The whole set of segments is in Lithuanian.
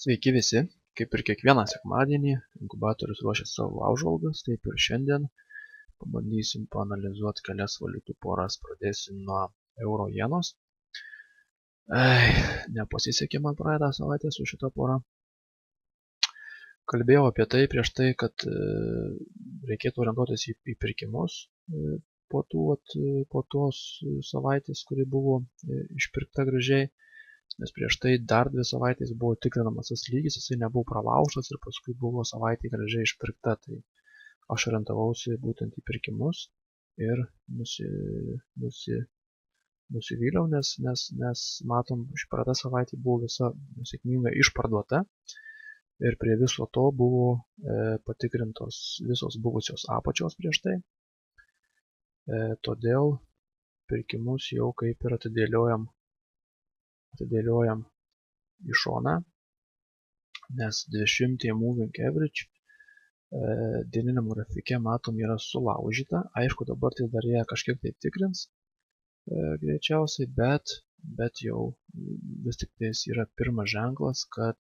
Sveiki visi, kaip ir kiekvieną sekmadienį inkubatorius ruošia savo apžvalgas, taip ir šiandien pabandysim paanalizuoti kelias valiutų poras. Pradėsim nuo euro jenos. Nepasisekė man praeitą savaitę su šita pora. Kalbėjau apie tai prieš tai, kad reikėtų orientuotis į pirkimus po tos savaitės, kuri buvo išpirkta gražiai. Nes prieš tai dar 2 savaitės buvo tikrinamas tas lygis, jisai nebuvo pralaužtas ir paskui buvo savaitė gražiai išpirkta. Tai aš orientavausi būtent į pirkimus ir nusivyliau, nes matom, praeitą savaitę buvo visa sėkmingai išparduota ir prie viso to buvo patikrintos visos buvusios apačios prieš tai. Todėl pirkimus jau kaip ir atidėliojam į šoną, nes 20 moving average dieniniam grafike matom yra sulaužyta. Aišku, dabar tai dar jie kažkiek tai tikrins greičiausiai, bet jau vis tik tais yra pirmas ženklas, kad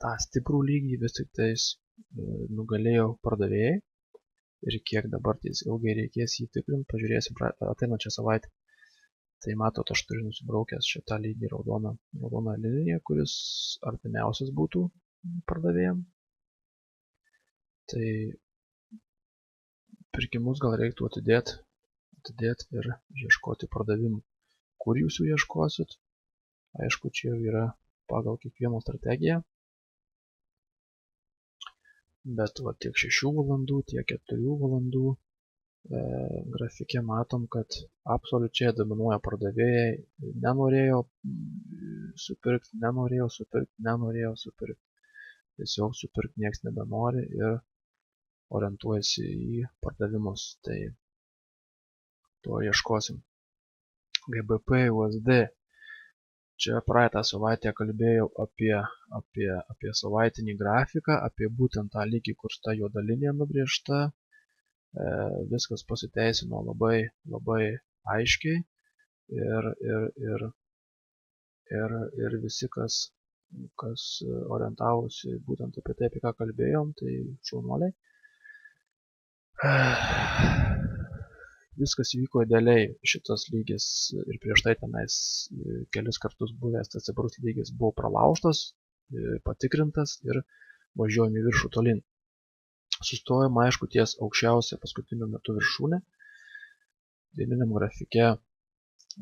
tą stiprų lygį vis tik tais nugalėjo pardavėjai. Ir kiek dabar tais ilgai reikės jį tikrinti, pažiūrėsim ateinančią savaitę. Tai matot, aš turiu nusibraukęs šitą lygį raudoną liniją, kuris artimiausias būtų pardavėjam. Tai pirkimus gal reiktų atidėti ir ieškoti pardavimų. Kur jūs jų ieškosit? Aišku, čia jau yra pagal kiekvieno strategiją. Bet va, tiek 6 valandų, tiek 4 valandų grafike matom, kad absoliučiai dominuoja pardavėjai. Nenorėjo supirkti. Tiesiog supirkti nieks nebenori ir orientuojasi į pardavimus. Tai to ieškosim. GBP USD. Čia praeitą savaitę kalbėjau apie savaitinį grafiką, apie būtent tą lygį, kur ta juoda linija nubrėžta. Viskas pasiteisino labai aiškiai ir visi, kas orientavosi būtent apie tai, apie ką kalbėjom, tai šaunuoliai. Viskas įvyko idealiai, šitas lygis ir prieš tai tenais kelis kartus buvęs tas stiprus lygis buvo pralaužtas, patikrintas ir važiuojam į viršų tolyn. Sustojam, aišku, ties aukščiausia paskutiniu metu viršūnė. Dieniniam grafike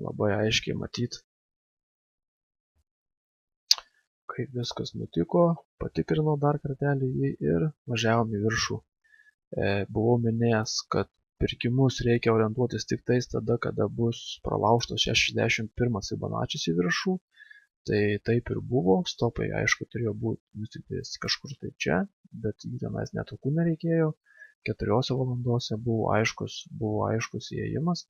labai aiškiai matyti, kaip viskas nutiko, patikrinau dar kartelį jį ir važiavom į viršų. Buvau minėjęs, kad pirkimus reikia orientuotis tik tais tada, kada bus pralaužtas 61 Fibonacci į viršų. Tai taip ir buvo. Stopai, aišku, turėjo būti vis tik kažkur tai čia, bet jį tenais netokių nereikėjo. 4 valandose buvo aiškus įėjimas.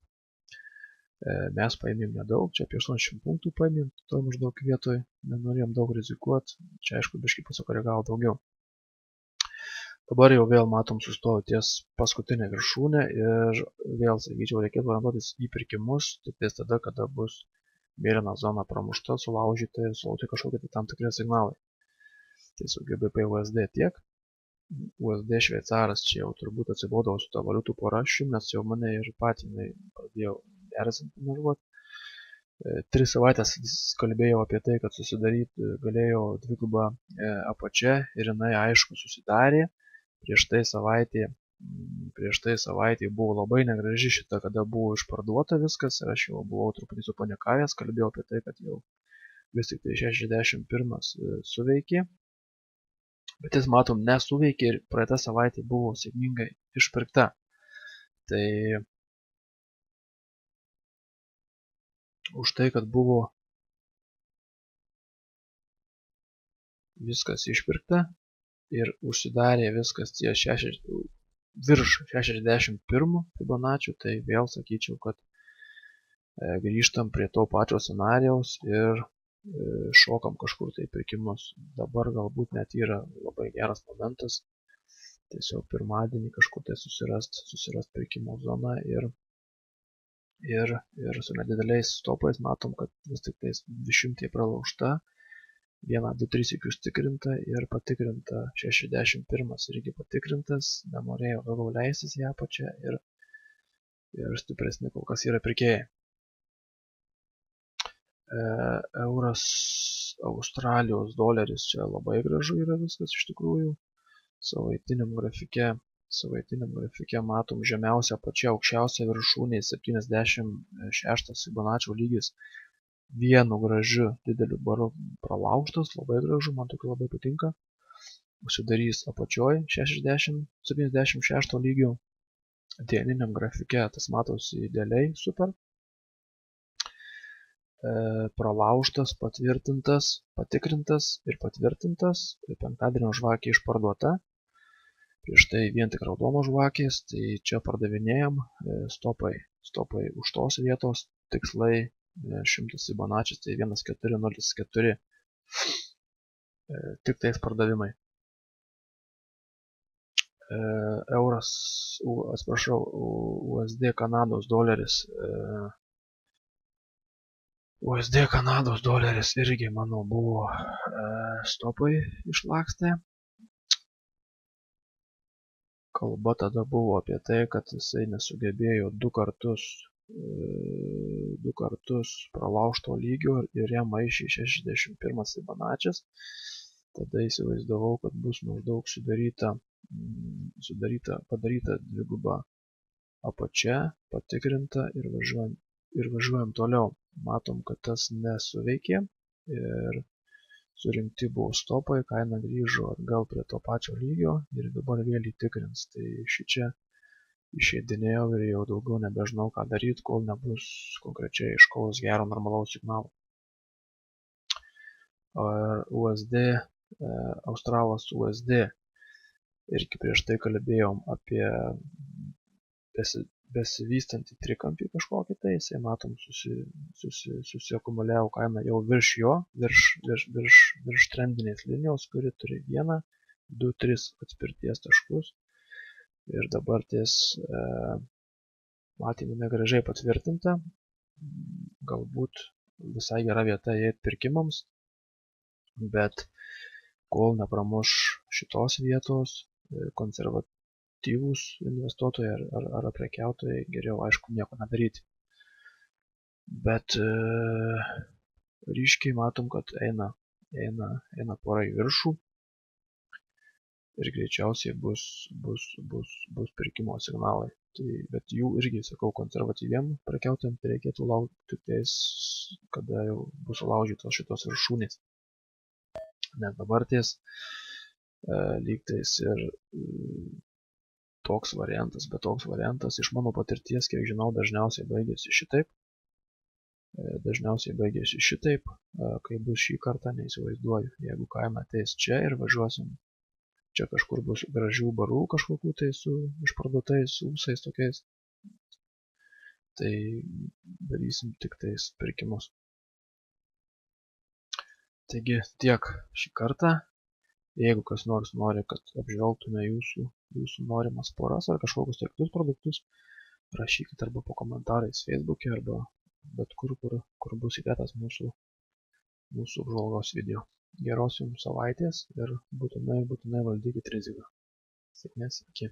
Mes paėmėm nedaug, čia apie 80 punktų paėmėm, to maždaug vietoj, nenorėjom daug rizikuoti. Čia, aišku, biškį pasikoregavo daugiau. Dabar jau vėl matom sustojo ties paskutinę viršūnę ir vėl, sakyčiau, reikėtų orientuotis į pirkimus, tik ties tada, kada bus mėlyna zona pramušta, sulaužyta ir sulaukti kažkokie tai tam tikri signalai. Tai su GBP USD tiek. USD šveicaras čia jau turbūt atsibodavo su tą valiutų pora, nes jau mane ir patį pradėjau erzinti nervuoti. 3 savaitės kalbėjau apie tai, kad susidaryti galėjo dvigubą apačią ir jinai aišku susidarė. Prieš tai savaitė buvo labai negraži šita, kada buvo išparduota viskas ir aš jau buvau truputį supanikavęs, kalbėjau apie tai, kad jau vis tik tai 61 suveikė. Bet jis, matom, nesuveikė ir praeitą savaitę buvo sėkmingai išpirkta. Tai už tai, kad buvo viskas išpirkta ir užsidarė viskas ties virš 61 Fibonacci, tai vėl sakyčiau, kad grįžtam prie to pačio scenarijaus ir šokam kažkur tai pirkimus. Dabar galbūt net yra labai geras momentas tiesiog pirmadienį kažkur tai susirast pirkimo zoną ir ir su nedideliais stopais matom, kad vis tik tais 200 pralaužta, 1-2-3 sykius tikrinta ir patikrinta 61 irgi patikrintas, nenorėjo daugiau leistis į apačią ir stipresni kol kas yra pirkėjai. Euras, Australijos doleris, čia labai gražu yra viskas iš tikrųjų. Savaitiniam grafike matom žemiausia apačia, aukščiausia viršūnė 76 Fibonacci lygis vienu gražiu dideliu baru pralaužtas, labai gražu, man tokia labai patinka. Užsidarys apačioj 76 lygių. Dieniniam grafike tas matosi idealiai, super. Pralaužtas, patvirtintas, patikrintas ir patvirtintas. Penktadienio žvakė išparduota. Prieš tai vien tik raudonos žvakės, tai čia pardavinėjam stopai už tos vietos, tikslai 100 Fibonacci, tai 1404. Tik tais pardavimai. Euras, atsiprašau, USD Kanados doleris. USD Kanados doleris irgi, manau, buvo stopai išlakstę. Kalba tada buvo apie tai, kad jisai nesugebėjo du kartus pralaužto lygio ir jam maišė 61 Fibonaccis. Tada įsivaizdavau, kad bus maždaug padaryta dviguba apačia, patikrinta ir važiuojam toliau. Matom, kad tas nesuveikė ir surinkti buvo stopai, kaina grįžo atgal prie to pačio lygio ir dabar vėl įtikrins. Tai šičia išeidinėjau ir jau daugiau nebežinau, ką daryti, kol nebus konkrečiai aiškaus gero normalaus signalo. USD, Australas USD. Irgi prieš tai kalbėjom apie besivystantį trikampį kažkokį tai, jisai matom susiakumuliavo kainą jau virš jo, virš trendinės linijos, kuri turi 1, 2, 3 atspirties taškus. Ir dabar ties matėme negražiai patvirtinta, galbūt visai gera vieta įeit pirkimams, bet kol nepramuš šitos vietos, konservatyvūs investuotojai ar prekiautojai geriau, aišku, nieko nedaryti. Bet ryškiai matom, kad eina pora į viršų ir greičiausiai bus pirkimo signalai. Tai, bet jų irgi, sakau, konservatyviem prekiautojams tai reikėtų laukti tik tais, kada jau bus sulaužytos šitos viršūnės. Nes dabar ties lygtais ir toks variantas iš mano patirties, kiek žinau, dažniausiai baigėsi šitaip. Kai bus šį kartą, neįsivaizduoju. Jeigu kaina ateis čia ir važiuosim, čia kažkur bus gražių barų kažkokių tai su išparduotais ūsais tokiais, tai darysim tik tais pirkimus. Taigi tiek šį kartą. Jeigu kas nors nori, kad apžvelgtume jūsų norimas poras ar kažkokius kitus produktus, rašykite arba po komentarais Facebook'e arba bet kur bus įdėtas mūsų apžvalgos video. Geros jums savaitės ir būtinai valdykite riziką. Sėkmės, iki.